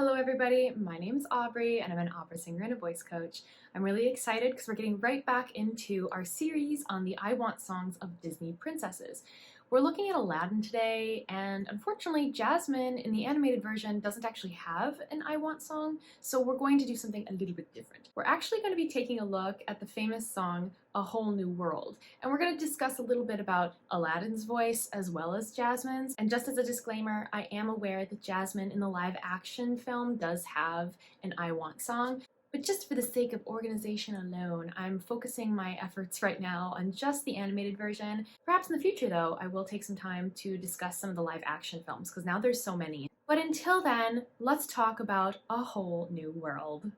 Hello everybody, my name is Aubrey and I'm an opera singer and a voice coach. I'm really excited because we're getting right back into our series on the I Want songs of Disney princesses. We're looking at Aladdin today, and unfortunately Jasmine in the animated version doesn't actually have an I Want song, so we're going to do something a little bit different. We're actually going to be taking a look at the famous song A Whole New World, and we're going to discuss a little bit about Aladdin's voice as well as Jasmine's. And just as a disclaimer, I am aware that Jasmine in the live action film does have an I Want song, but just for the sake of organization alone, I'm focusing my efforts right now on just the animated version. Perhaps in the future, though, I will take some time to discuss some of the live action films, because now there's so many. But until then, let's talk about A Whole New World.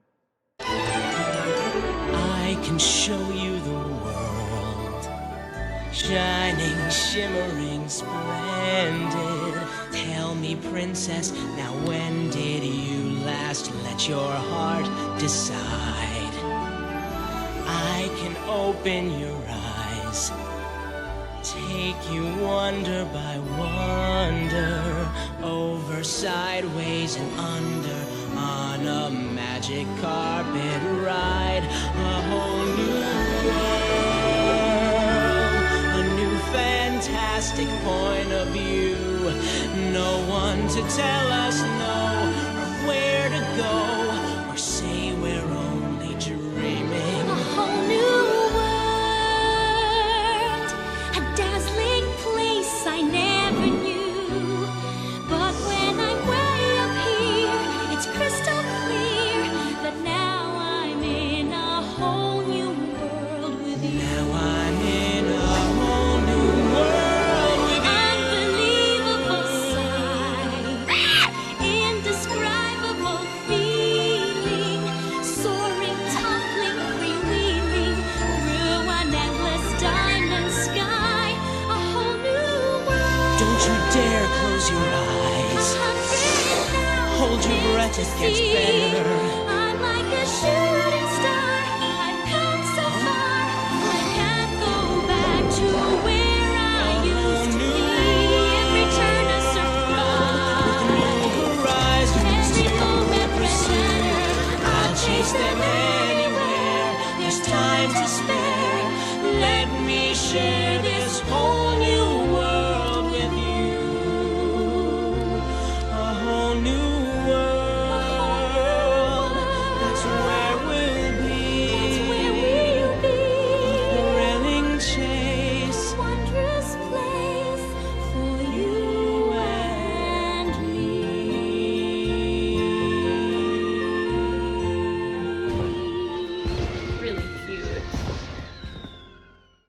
I can show you the world, shining, shimmering, splendid. Tell me, princess, now when did you last let your heart decide? I can open your eyes, take you wonder by wonder, over, sideways, and under, on a magic carpet ride. A whole new world, a new fantastic point of view. No one to tell us no, or where to go, or say we're only dreaming. A whole new world, a dazzling place I never knew. But when I'm way up here, it's crystal clear that now I'm in a whole new world with you. Now I'm in a whole new world with you. Unbelievable sight, indescribable feeling, soaring, tumbling, freewheeling through an endless diamond sky. A whole new world. Don't you dare close your eyes. Hold your breath, it gets better. I'm like a shooting star. I've come so far. I can't go back to where I used to be. Every turn I survive, Horizons every to moment pursue. better. I'll chase them anywhere. There's time to spare. Let me share this whole new world with you. A whole new world. That's where we'll be. Where we'll be. Thrilling chase. Wondrous place for you and me. Really cute.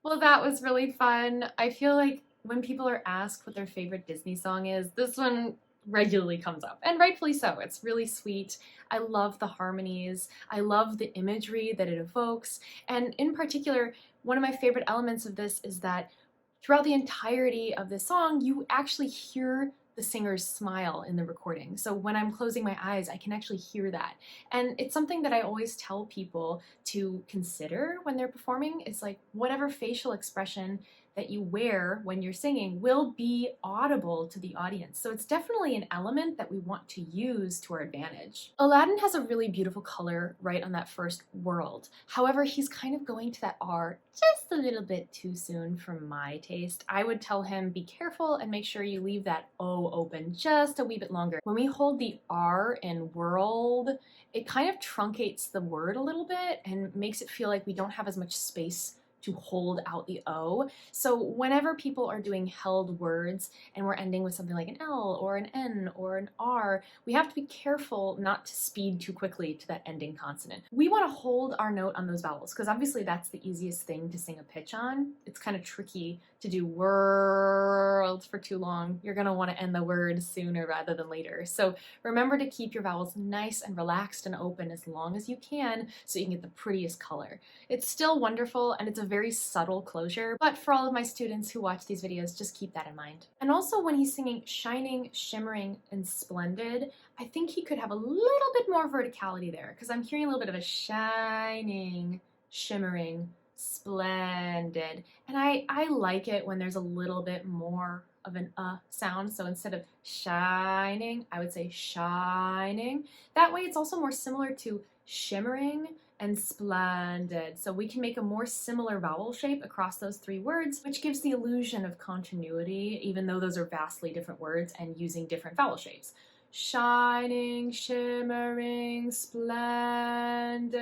Well, that was really fun. I feel like when people are asked what their favorite Disney song is, this one regularly comes up, and rightfully so. It's really sweet. I love the harmonies. I love the imagery that it evokes, and in particular, one of my favorite elements of this is that throughout the entirety of this song, you actually hear the singer's smile in the recording. So when I'm closing my eyes, I can actually hear that. And it's something that I always tell people to consider when they're performing. It's like whatever facial expression that you wear when you're singing will be audible to the audience. So it's definitely an element that we want to use to our advantage. Aladdin has a really beautiful color right on that first world. However, he's kind of going to that R just a little bit too soon for my taste. I would tell him be careful and make sure you leave that O open just a wee bit longer. When we hold the R in world, it kind of truncates the word a little bit and makes it feel like we don't have as much space to hold out the O. So whenever people are doing held words and we're ending with something like an L or an N or an R, we have to be careful not to speed too quickly to that ending consonant. We want to hold our note on those vowels because obviously that's the easiest thing to sing a pitch on. It's kind of tricky to do world for too long. You're going to want to end the word sooner rather than later. So remember to keep your vowels nice and relaxed and open as long as you can so you can get the prettiest color. It's still wonderful and it's a very subtle closure, but for all of my students who watch these videos, just keep that in mind. And also when he's singing shining, shimmering, and splendid, I think he could have a little bit more verticality there because I'm hearing a little bit of a shining, shimmering, splendid. And I like it when there's a little bit more of an sound. So instead of shining, I would say shining. That way it's also more similar to shimmering and splendid. So we can make a more similar vowel shape across those three words, which gives the illusion of continuity, even though those are vastly different words and using different vowel shapes. Shining, shimmering, splendid.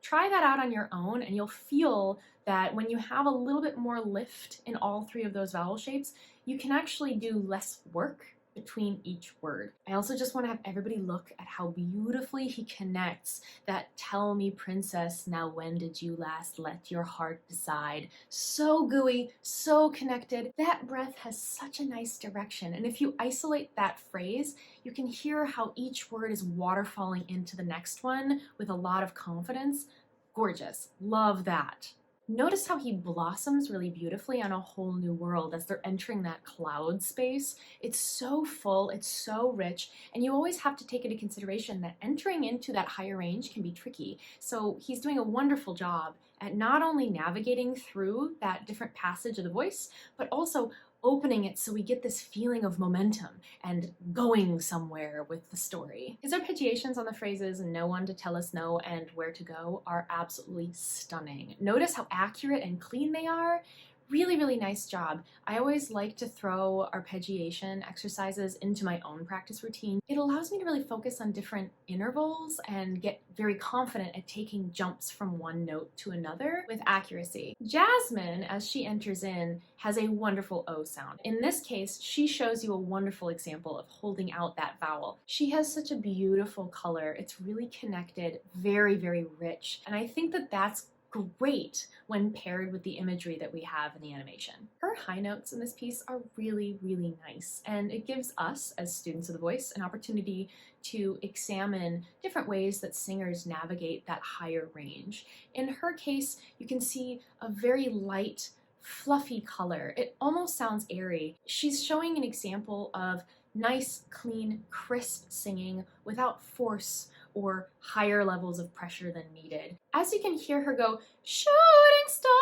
Try that out on your own and you'll feel that when you have a little bit more lift in all three of those vowel shapes, you can actually do less work between each word. I also just want to have everybody look at how beautifully he connects that "tell me princess, now when did you last let your heart decide." So gooey, so connected. That breath has such a nice direction, and if you isolate that phrase, you can hear how each word is waterfalling into the next one with a lot of confidence. Gorgeous. Love that. Notice how he blossoms really beautifully on a whole new world as they're entering that cloud space. It's so full, it's so rich, and you always have to take into consideration that entering into that higher range can be tricky. So he's doing a wonderful job at not only navigating through that different passage of the voice, but also opening it so we get this feeling of momentum and going somewhere with the story. His arpeggiations on the phrases "no one to tell us no" and "where to go" are absolutely stunning. Notice how accurate and clean they are. Really, really nice job. I always like to throw arpeggiation exercises into my own practice routine. It allows me to really focus on different intervals and get very confident at taking jumps from one note to another with accuracy. Jasmine, as she enters in, has a wonderful O sound. In this case, she shows you a wonderful example of holding out that vowel. She has such a beautiful color. It's really connected, very, very rich. And I think that that's great when paired with the imagery that we have in the animation. Her high notes in this piece are really, really nice, and it gives us, as students of the voice, an opportunity to examine different ways that singers navigate that higher range. In her case, you can see a very light, fluffy color. It almost sounds airy. She's showing an example of nice, clean, crisp singing without force or higher levels of pressure than needed. As you can hear her go, "shooting star,"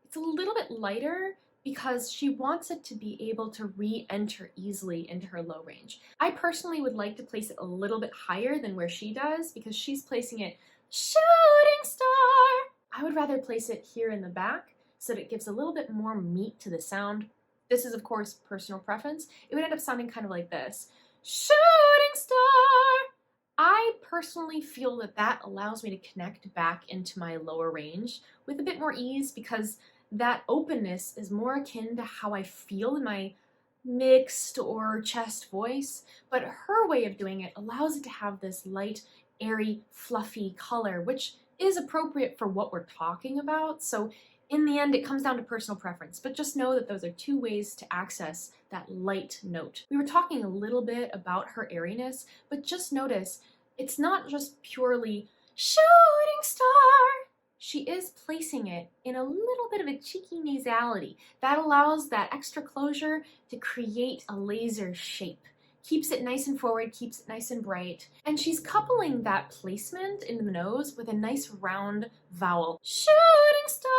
it's a little bit lighter because she wants it to be able to re-enter easily into her low range. I personally would like to place it a little bit higher than where she does because she's placing it "shooting star." I would rather place it here in the back so that it gives a little bit more meat to the sound. This is, of course, personal preference. It would end up sounding kind of like this: "shooting star." I personally feel that that allows me to connect back into my lower range with a bit more ease because that openness is more akin to how I feel in my mixed or chest voice, but her way of doing it allows it to have this light, airy, fluffy color, which is appropriate for what we're talking about. So in the end, it comes down to personal preference, but just know that those are two ways to access that light note. We were talking a little bit about her airiness, but just notice it's not just purely "shooting star." She is placing it in a little bit of a cheeky nasality. That allows that extra closure to create a laser shape. Keeps it nice and forward, keeps it nice and bright. And she's coupling that placement in the nose with a nice round vowel, "shooting star."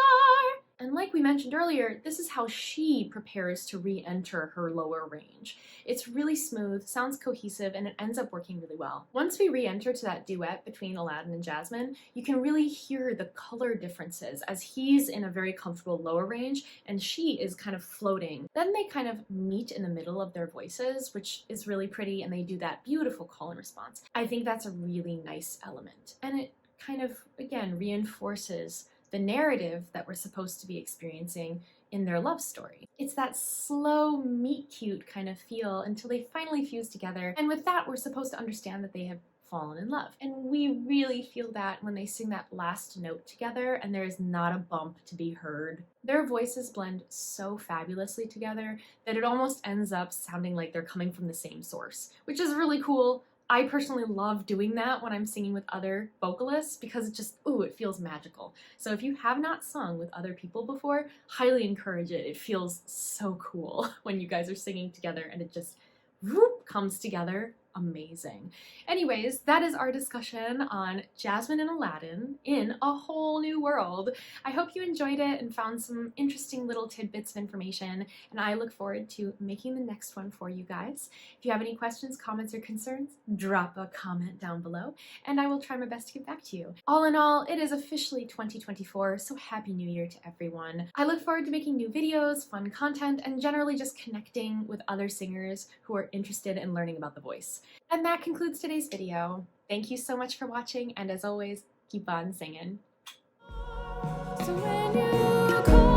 And like we mentioned earlier, this is how she prepares to re-enter her lower range. It's really smooth, sounds cohesive, and it ends up working really well. Once we re-enter to that duet between Aladdin and Jasmine, you can really hear the color differences as he's in a very comfortable lower range and she is kind of floating. Then they kind of meet in the middle of their voices, which is really pretty, and they do that beautiful call and response. I think that's a really nice element. And it kind of, again, reinforces the narrative that we're supposed to be experiencing in their love story. It's that slow, meet-cute kind of feel until they finally fuse together, and with that, we're supposed to understand that they have fallen in love. And we really feel that when they sing that last note together and there is not a bump to be heard. Their voices blend so fabulously together that it almost ends up sounding like they're coming from the same source, which is really cool. I personally love doing that when I'm singing with other vocalists because it just, ooh, it feels magical. So if you have not sung with other people before, highly encourage it. It feels so cool when you guys are singing together and it just whoop, comes together amazing. Anyways, that is our discussion on Jasmine and Aladdin in A Whole New World. I hope you enjoyed it and found some interesting little tidbits of information, and I look forward to making the next one for you guys. If you have any questions, comments, or concerns, drop a comment down below, and I will try my best to get back to you. All in all, it is officially 2024, so Happy New Year to everyone. I look forward to making new videos, fun content, and generally just connecting with other singers who are interested in learning about the voice. And that concludes today's video. Thank you so much for watching, and as always, keep on singing. So when you call